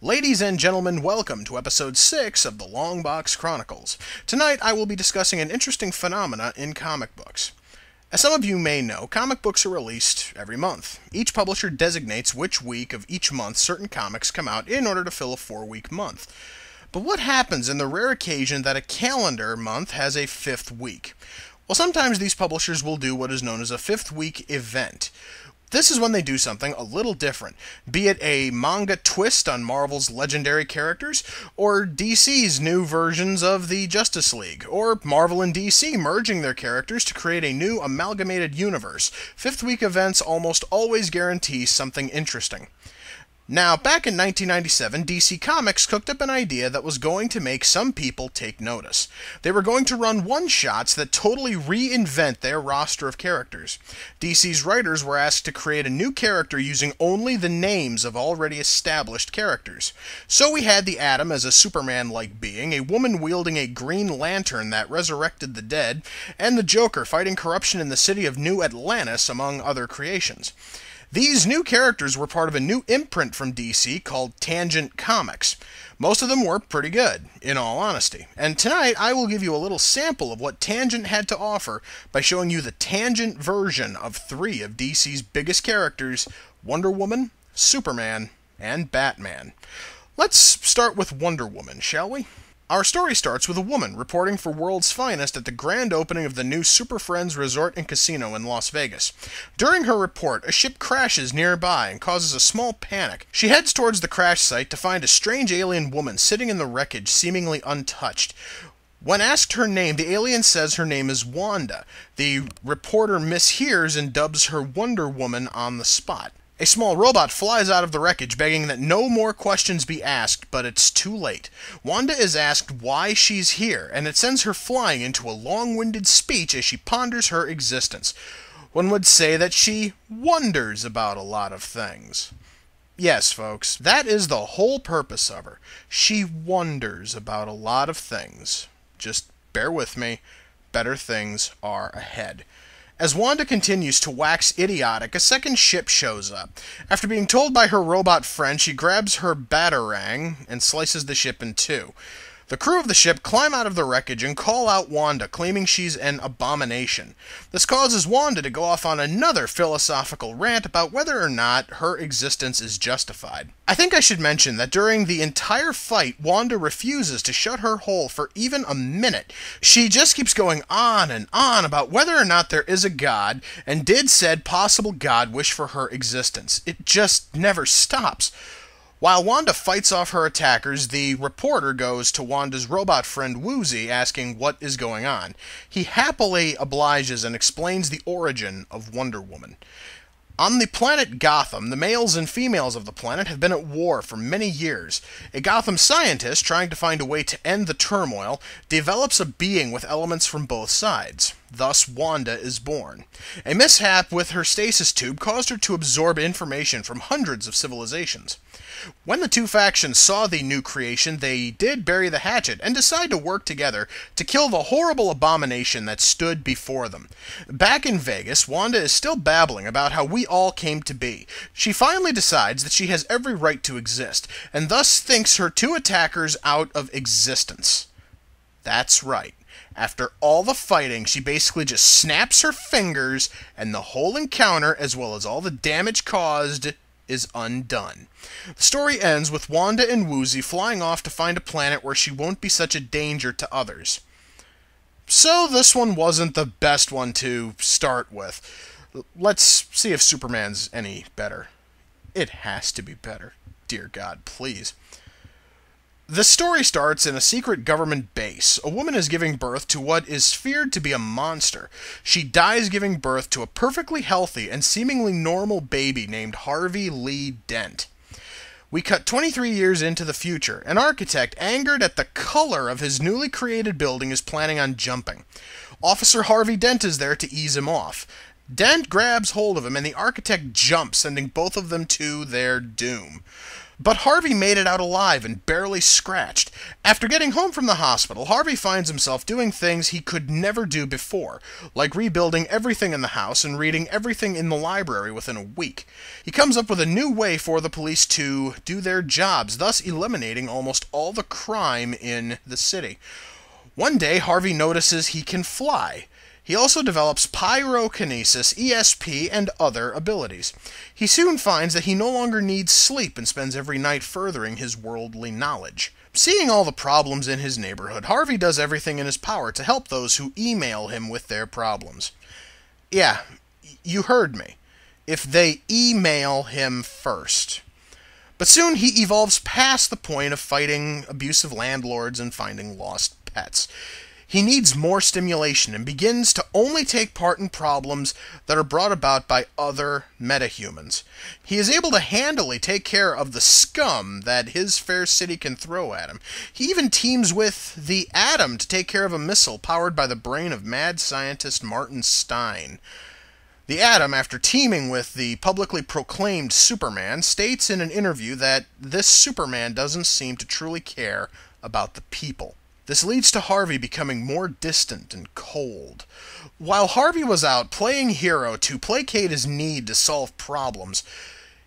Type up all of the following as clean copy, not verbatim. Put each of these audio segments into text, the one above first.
Ladies and gentlemen, welcome to episode 6 of the Longbox Chronicles. Tonight I will be discussing an interesting phenomena in comic books. As some of you may know, comic books are released every month. Each publisher designates which week of each month certain comics come out in order to fill a 4-week month. But what happens in the rare occasion that a calendar month has a 5th week? Well, sometimes these publishers will do what is known as a 5th week event. This is when they do something a little different, be it a manga twist on Marvel's legendary characters, or DC's new versions of the Justice League, or Marvel and DC merging their characters to create a new amalgamated universe. 5th week events almost always guarantee something interesting. Now, back in 1997, DC Comics cooked up an idea that was going to make some people take notice. They were going to run one-shots that totally reinvent their roster of characters. DC's writers were asked to create a new character using only the names of already established characters. So we had the Atom as a Superman-like being, a woman wielding a Green Lantern that resurrected the dead, and the Joker fighting corruption in the city of New Atlantis, among other creations. These new characters were part of a new imprint from DC called Tangent Comics. Most of them were pretty good, in all honesty. And tonight I will give you a little sample of what Tangent had to offer by showing you the Tangent version of 3 of DC's biggest characters, Wonder Woman, Superman, and Batman. Let's start with Wonder Woman, shall we? Our story starts with a woman reporting for World's Finest at the grand opening of the new Super Friends Resort and Casino in Las Vegas. During her report, a ship crashes nearby and causes a small panic. She heads towards the crash site to find a strange alien woman sitting in the wreckage, seemingly untouched. When asked her name, the alien says her name is Wanda. The reporter mishears and dubs her Wonder Woman on the spot. A small robot flies out of the wreckage, begging that no more questions be asked, but it's too late. Wanda is asked why she's here, and it sends her flying into a long-winded speech as she ponders her existence. One would say that she wonders about a lot of things. Yes, folks, that is the whole purpose of her. She wonders about a lot of things. Just bear with me. Better things are ahead. As Wanda continues to wax idiotic, a second ship shows up. After being told by her robot friend, she grabs her batarang and slices the ship in 2. The crew of the ship climb out of the wreckage and call out Wanda, claiming she's an abomination. This causes Wanda to go off on another philosophical rant about whether or not her existence is justified. I think I should mention that during the entire fight, Wanda refuses to shut her hole for even a minute. She just keeps going on and on about whether or not there is a god, and did said possible god wish for her existence. It just never stops. While Wanda fights off her attackers, the reporter goes to Wanda's robot friend Woozy, asking what is going on. He happily obliges and explains the origin of Wonder Woman. On the planet Gotham, the males and females of the planet have been at war for many years. A Gotham scientist, trying to find a way to end the turmoil, develops a being with elements from both sides. Thus, Wanda is born. A mishap with her stasis tube caused her to absorb information from hundreds of civilizations. When the two factions saw the new creation, they did bury the hatchet and decide to work together to kill the horrible abomination that stood before them. Back in Vegas, Wanda is still babbling about how we all came to be. She finally decides that she has every right to exist, and thus thinks her 2 attackers out of existence. That's right. After all the fighting, she basically just snaps her fingers, and the whole encounter, as well as all the damage caused, is undone. The story ends with Wanda and Woozy flying off to find a planet where she won't be such a danger to others. So this one wasn't the best one to start with. Let's see if Superman's any better. It has to be better. Dear God, please. The story starts in a secret government base. A woman is giving birth to what is feared to be a monster. She dies giving birth to a perfectly healthy and seemingly normal baby named Harvey Dent. We cut 23 years into the future. An architect, angered at the color of his newly created building, is planning on jumping. Officer Harvey Dent is there to ease him off. Dent grabs hold of him, and the architect jumps, sending both of them to their doom. But Harvey made it out alive and barely scratched. After getting home from the hospital, Harvey finds himself doing things he could never do before, like rebuilding everything in the house and reading everything in the library within a week. He comes up with a new way for the police to do their jobs, thus eliminating almost all the crime in the city. One day, Harvey notices he can fly. He also develops pyrokinesis, ESP, and other abilities. He soon finds that he no longer needs sleep and spends every night furthering his worldly knowledge. Seeing all the problems in his neighborhood, Harvey does everything in his power to help those who email him with their problems. Yeah, you heard me. If they email him first. But soon he evolves past the point of fighting abusive landlords and finding lost pets. He needs more stimulation and begins to only take part in problems that are brought about by other metahumans. He is able to handily take care of the scum that his fair city can throw at him. He even teams with the Atom to take care of a missile powered by the brain of mad scientist Martin Stein. The Atom, after teaming with the publicly proclaimed Superman, states in an interview that this Superman doesn't seem to truly care about the people. This leads to Harvey becoming more distant and cold. While Harvey was out playing hero to placate his need to solve problems,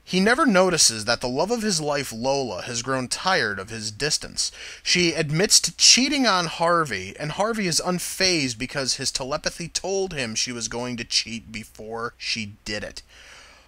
he never notices that the love of his life, Lola, has grown tired of his distance. She admits to cheating on Harvey, and Harvey is unfazed because his telepathy told him she was going to cheat before she did it.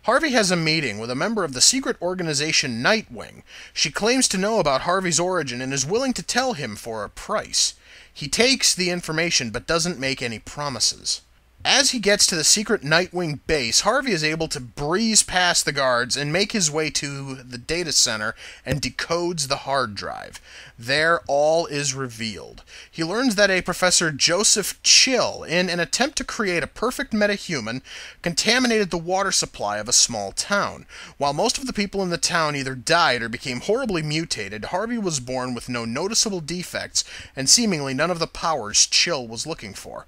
Harvey has a meeting with a member of the secret organization Nightwing. She claims to know about Harvey's origin and is willing to tell him for a price. He takes the information but doesn't make any promises. As he gets to the secret Nightwing base, Harvey is able to breeze past the guards and make his way to the data center and decodes the hard drive. There, all is revealed. He learns that a Professor Joseph Chill, in an attempt to create a perfect metahuman, contaminated the water supply of a small town. While most of the people in the town either died or became horribly mutated, Harvey was born with no noticeable defects and seemingly none of the powers Chill was looking for.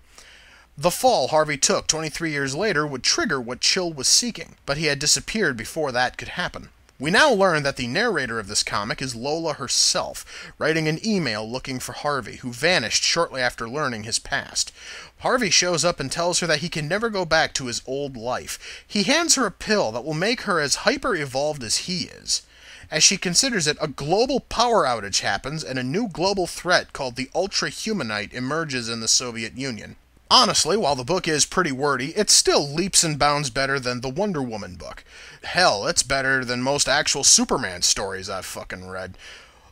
The fall Harvey took 23 years later would trigger what Chill was seeking, but he had disappeared before that could happen. We now learn that the narrator of this comic is Lola herself, writing an email looking for Harvey, who vanished shortly after learning his past. Harvey shows up and tells her that he can never go back to his old life. He hands her a pill that will make her as hyper-evolved as he is. As she considers it, a global power outage happens and a new global threat called the Ultra-Humanite emerges in the Soviet Union. Honestly, while the book is pretty wordy, it's still leaps and bounds better than the Wonder Woman book. Hell, it's better than most actual Superman stories I've fucking read.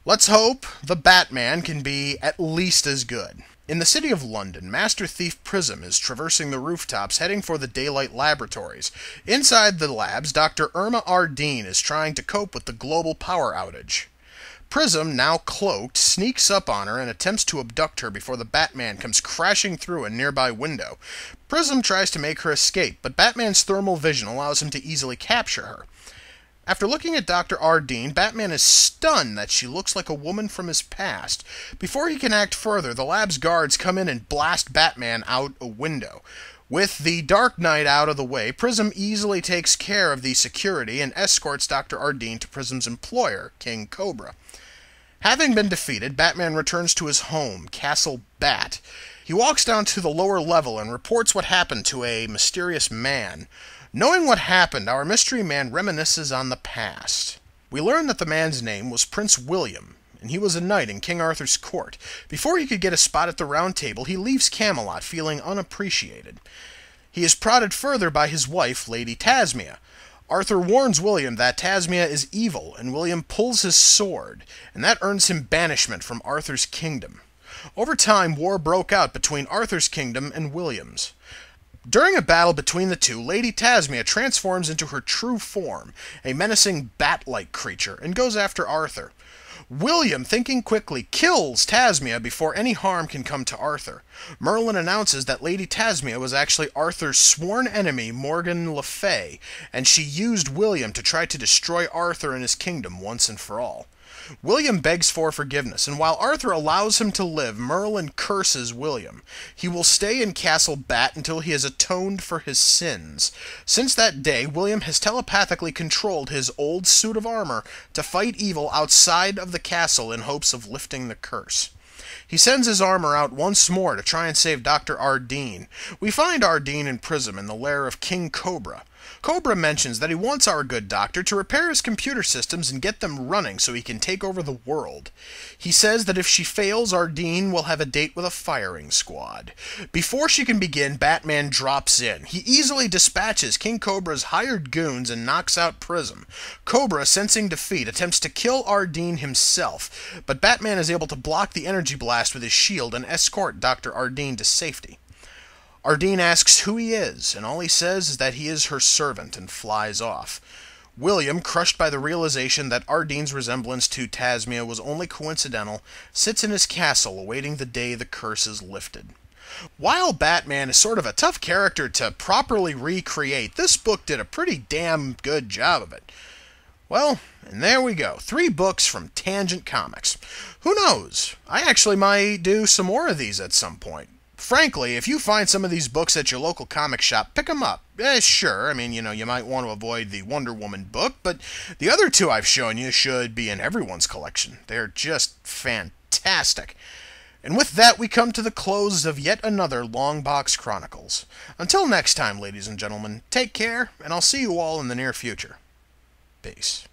Let's hope the Batman can be at least as good. In the city of London, Master Thief Prism is traversing the rooftops heading for the Daylight Laboratories. Inside the labs, Dr. Irma Ardeen is trying to cope with the global power outage. Prism, now cloaked, sneaks up on her and attempts to abduct her before the Batman comes crashing through a nearby window. Prism tries to make her escape, but Batman's thermal vision allows him to easily capture her. After looking at Dr. Ardeen, Batman is stunned that she looks like a woman from his past. Before he can act further, the lab's guards come in and blast Batman out a window. With the Dark Knight out of the way, Prism easily takes care of the security and escorts Dr. Ardeen to Prism's employer, King Cobra. Having been defeated, Batman returns to his home, Castle Bat. He walks down to the lower level and reports what happened to a mysterious man. Knowing what happened, our mystery man reminisces on the past. We learn that the man's name was Prince William, and he was a knight in King Arthur's court. Before he could get a spot at the Round Table, he leaves Camelot feeling unappreciated. He is prodded further by his wife, Lady Tasmia. Arthur warns William that Tasmia is evil, and William pulls his sword, and that earns him banishment from Arthur's kingdom. Over time, war broke out between Arthur's kingdom and William's. During a battle between the two, Lady Tasmia transforms into her true form, a menacing bat-like creature, and goes after Arthur. William, thinking quickly, kills Tasmia before any harm can come to Arthur. Merlin announces that Lady Tasmia was actually Arthur's sworn enemy, Morgan Le Fay, and she used William to try to destroy Arthur and his kingdom once and for all. William begs for forgiveness, and while Arthur allows him to live, Merlin curses William. He will stay in Castle Bat until he has atoned for his sins. Since that day, William has telepathically controlled his old suit of armor to fight evil outside of the castle in hopes of lifting the curse. He sends his armor out once more to try and save Dr. Ardeen. We find Ardeen in prison in the lair of King Cobra. Cobra mentions that he wants our good doctor to repair his computer systems and get them running so he can take over the world. He says that if she fails, Ardeen will have a date with a firing squad. Before she can begin, Batman drops in. He easily dispatches King Cobra's hired goons and knocks out Prism. Cobra, sensing defeat, attempts to kill Ardeen himself, but Batman is able to block the energy blast with his shield and escort Dr. Ardeen to safety. Ardeen asks who he is, and all he says is that he is her servant, and flies off. William, crushed by the realization that Ardeen's resemblance to Tasmia was only coincidental, sits in his castle awaiting the day the curse is lifted. While Batman is sort of a tough character to properly recreate, this book did a pretty damn good job of it. Well, and there we go. 3 books from Tangent Comics. Who knows? I actually might do some more of these at some point. Frankly, if you find some of these books at your local comic shop, pick them up. Sure, I mean, you might want to avoid the Wonder Woman book, but the other 2 I've shown you should be in everyone's collection. They're just fantastic. And with that, we come to the close of yet another Longbox Chronicles. Until next time, ladies and gentlemen, take care, and I'll see you all in the near future. Peace.